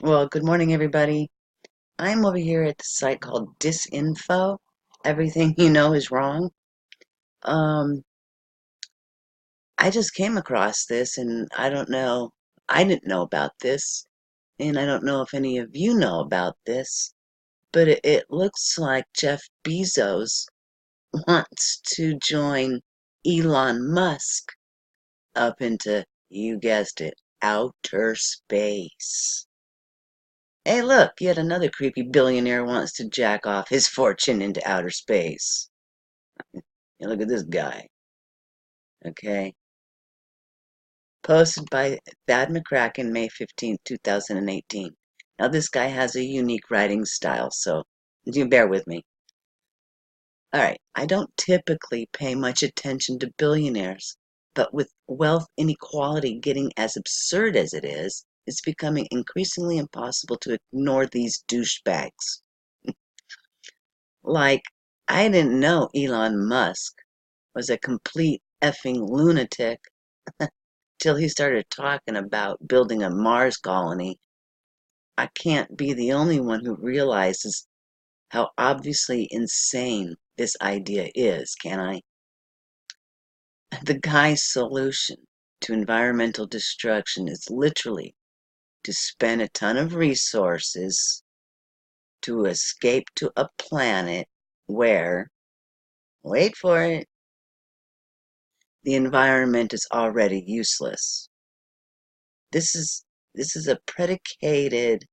Well, good morning, everybody. I'm over here at the site called Disinfo. Everything you know is wrong. Um, I just came across this, and I don't know. I didn't know about this, and I don't know if any of you know about this, but it looks like Jeff Bezos wants to join Elon Musk up into, you guessed it, outer space. Hey, look, yet another creepy billionaire wants to jack off his fortune into outer space. And look at this guy, okay? Posted by Thad McCracken, May 15th, 2018. Now, this guy has a unique writing style, so you bear with me. All right, I don't typically pay much attention to billionaires, but with wealth inequality getting as absurd as it is, it's becoming increasingly impossible to ignore these douchebags. Like, I didn't know Elon Musk was a complete effing lunatic till he started talking about building a Mars colony. I can't be the only one who realizes how obviously insane this idea is, can I? The guy's solution to environmental destruction is literally to spend a ton of resources to escape to a planet where, wait for it, the environment is already useless. This is this is a predicated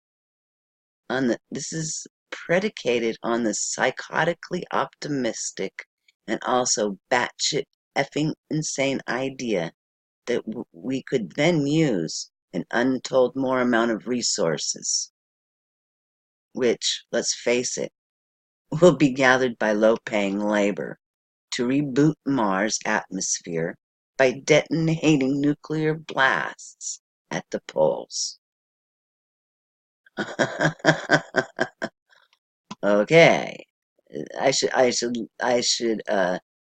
this is predicated on the psychotically optimistic and also batshit effing insane idea that we could then use an untold more amount of resources, which, let's face it, will be gathered by low-paying labor to reboot Mars' atmosphere by detonating nuclear blasts at the poles. Okay. I should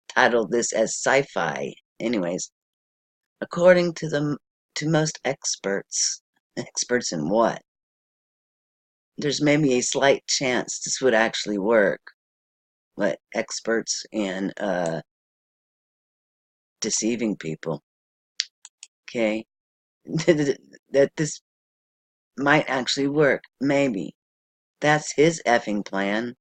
title this as sci-fi. Anyways, according to most experts, experts in what? There's maybe a slight chance this would actually work. What experts in deceiving people. Okay. That this might actually work. Maybe. That's his effing plan.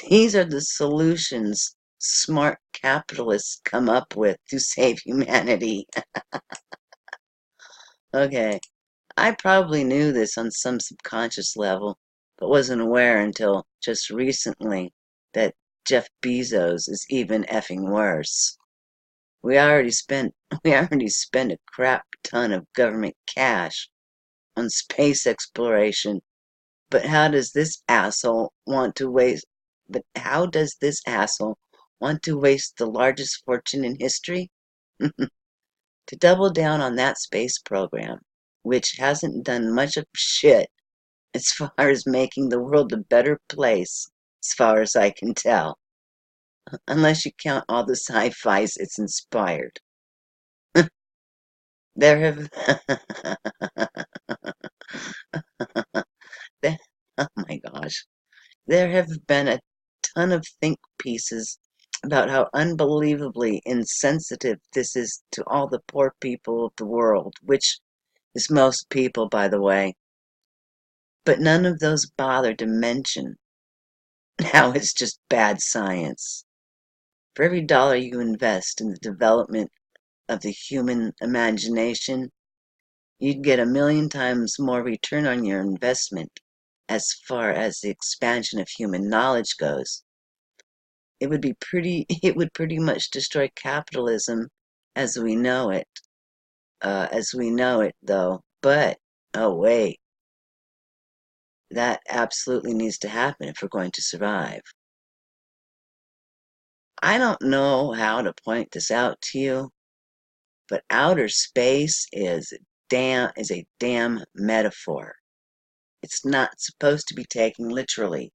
These are the solutions smart capitalists come up with to save humanity. Okay, I probably knew this on some subconscious level, but wasn't aware until just recently that Jeff Bezos is even effing worse. We already spent we already spent a crap ton of government cash on space exploration, but how does this asshole want to waste the largest fortune in history? To double down on that space program, which hasn't done much of shit as far as making the world a better place, as far as I can tell, unless you count all the sci-fis it's inspired. There have there, oh my gosh. There have been a ton of think pieces about how unbelievably insensitive this is to all the poor people of the world, which is most people, by the way. But none of those bother to mention how it's just bad science. For every dollar you invest in the development of the human imagination, you'd get 1,000,000 times more return on your investment as far as the expansion of human knowledge goes. It would pretty much destroy capitalism as we know it. Though. But, oh wait, that absolutely needs to happen if we're going to survive. I don't know how to point this out to you, but outer space is a damn metaphor. It's not supposed to be taken literally.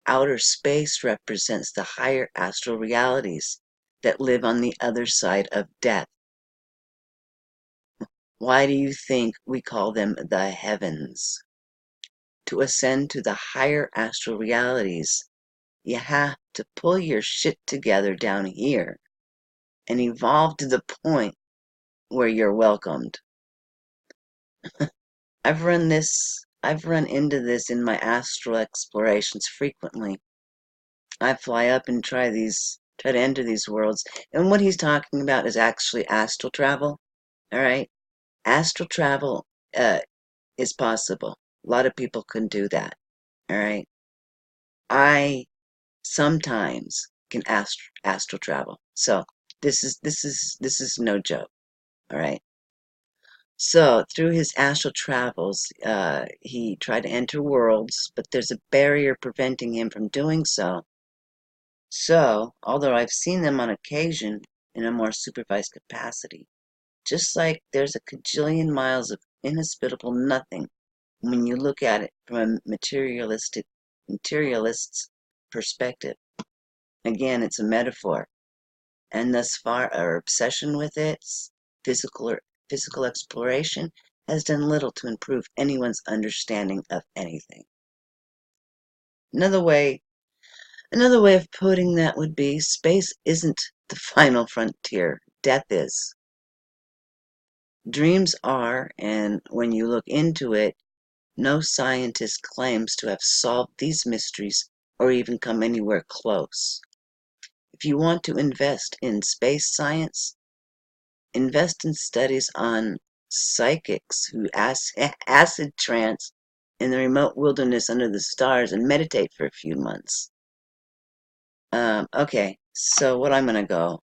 Outer space represents the higher astral realities that live on the other side of death. Why do you think we call them the heavens? To ascend to the higher astral realities, you have to pull your shit together down here and evolve to the point where you're welcomed. I've run into this in my astral explorations frequently. I fly up and try to enter these worlds, and what he's talking about is actually astral travel. All right, astral travel is possible. A lot of people can do that. All right, I sometimes can astral travel, so this is no joke. All right. So, through his astral travels, he tried to enter worlds, but there's a barrier preventing him from doing so. So, although I've seen them on occasion in a more supervised capacity, just like there's a cajillion miles of inhospitable nothing when you look at it from a materialist's perspective. Again, it's a metaphor, and thus far our obsession with its physical exploration has done little to improve anyone's understanding of anything. Another way of putting that would be space isn't the final frontier. Death is. Dreams are, and when you look into it, no scientist claims to have solved these mysteries or even come anywhere close. If you want to invest in space science, invest in studies on psychics who acid trance in the remote wilderness under the stars and meditate for a few months. Okay, so what I'm going to go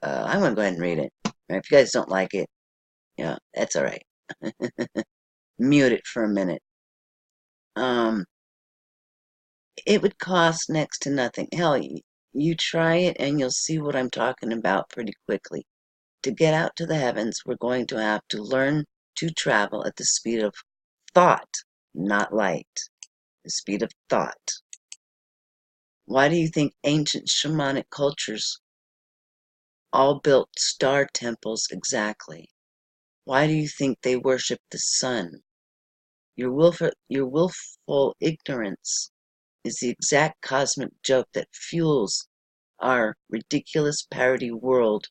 ahead and read it. Right, if you guys don't like it, yeah, that's all right. Mute it for a minute. It would cost next to nothing. Hell, you try it and you'll see what I'm talking about pretty quickly. To get out to the heavens, we're going to have to learn to travel at the speed of thought, not light. The speed of thought. Why do you think ancient shamanic cultures all built star temples exactly? Why do you think they worship the sun? Your willful ignorance is the exact cosmic joke that fuels our ridiculous parody world,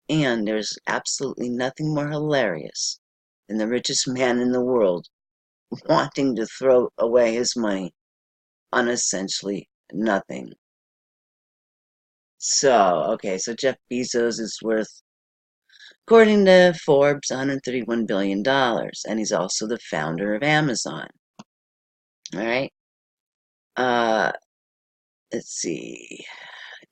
and there's absolutely nothing more hilarious than the richest man in the world wanting to throw away his money on essentially nothing. So Jeff Bezos is worth, according to Forbes, $131 billion, and he's also the founder of Amazon. All right. Let's see.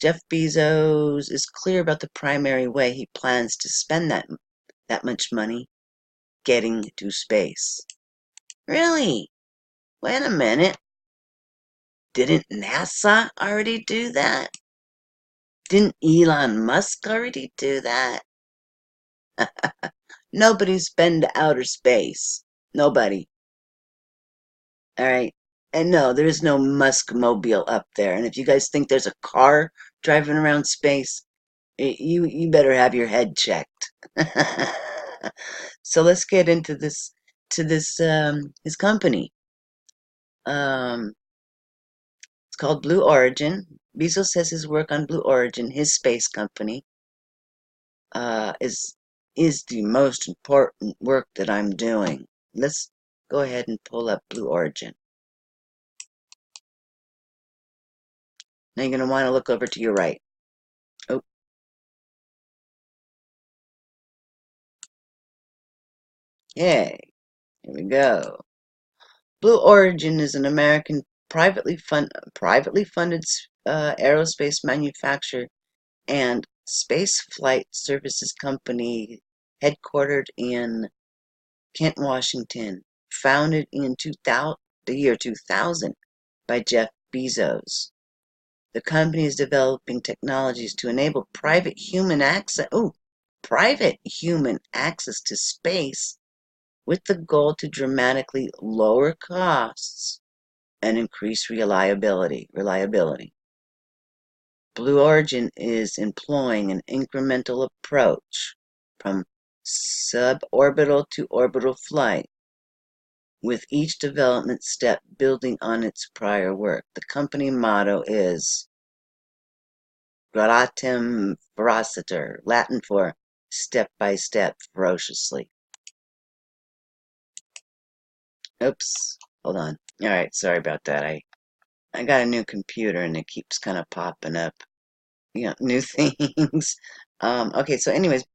Jeff Bezos is clear about the primary way he plans to spend that much money: getting to space. Really? Wait a minute. Didn't NASA already do that? Didn't Elon Musk already do that? Nobody's been to outer space. Nobody. All right. And no, there is no Musk mobile up there. And if you guys think there's a car driving around space, you better have your head checked. So let's get into this his company. It's called Blue Origin. Bezos says his work on Blue Origin, his space company, is the most important work that I'm doing. Let's go ahead and pull up Blue Origin. Now you're going to want to look over to your right. Oh. Yay. Here we go. Blue Origin is an American privately funded aerospace manufacturer and space flight services company headquartered in Kent, Washington, founded in the year 2000 by Jeff Bezos. The company is developing technologies to enable private human access to space, with the goal to dramatically lower costs and increase reliability. Blue Origin is employing an incremental approach from suborbital to orbital flight, with each development step building on its prior work. The company motto is Gradatim Ferociter, Latin for step by step, ferociously. Oops, hold on. All right, sorry about that. I got a new computer and it keeps kind of popping up, new things. Okay, so anyways,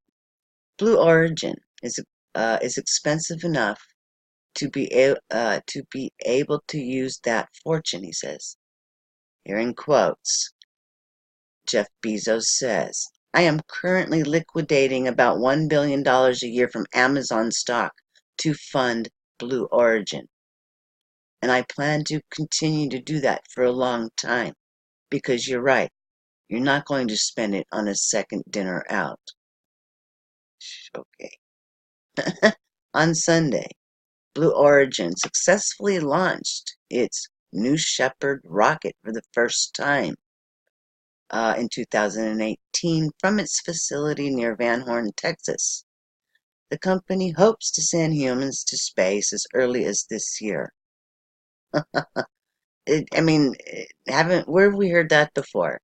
Blue Origin is expensive enough to be able to use that fortune, he says. Here in quotes, Jeff Bezos says, I am currently liquidating about $1 billion a year from Amazon stock to fund Blue Origin. And I plan to continue to do that for a long time. Because you're right, you're not going to spend it on a second dinner out. Okay. On Sunday, Blue Origin successfully launched its New Shepard rocket for the first time in 2018 from its facility near Van Horn, Texas. The company hopes to send humans to space as early as this year. Where have we heard that before?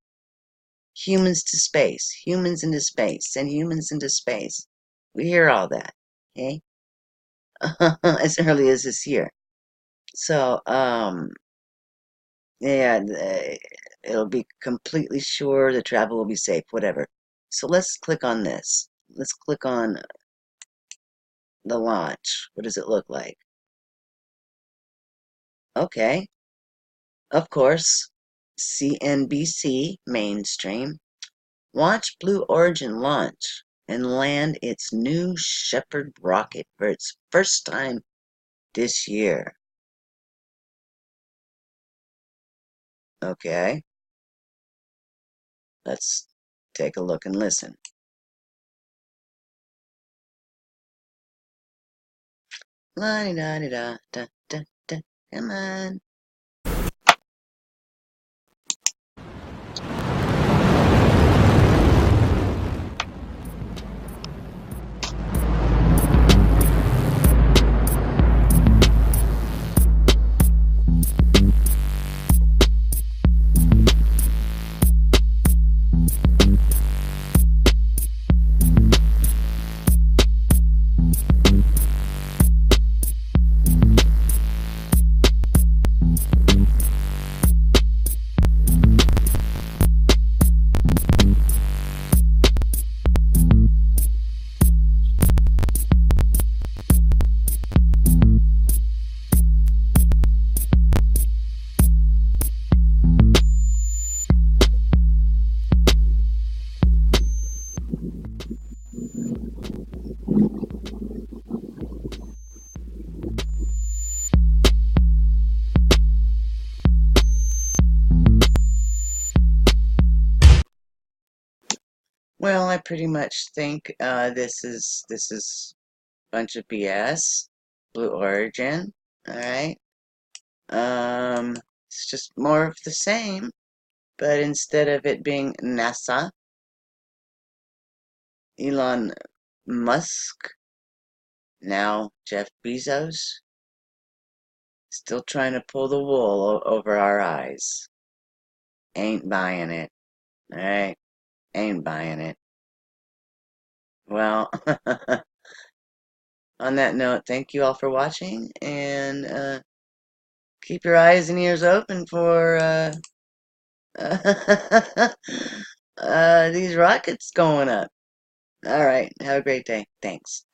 Humans to space, humans into space, send humans into space. We hear all that, okay? As early as this year. So, yeah, it'll be completely sure the travel will be safe, whatever. So let's click on this. Let's click on the launch. What does it look like? Okay, of course, CNBC mainstream. Watch Blue Origin launch and land its New Shepard rocket for its first time this year. Okay, let's take a look and listen. La-di-da-di-da-da-da-da. Come on. Well, I pretty much think this is a bunch of BS. Blue Origin, all right. It's just more of the same, but instead of it being NASA, Elon Musk, now Jeff Bezos, still trying to pull the wool over our eyes. Ain't buying it, all right? Ain't buying it. Well, on that note, thank you all for watching, and keep your eyes and ears open for these rockets going up. All right, have a great day. Thanks.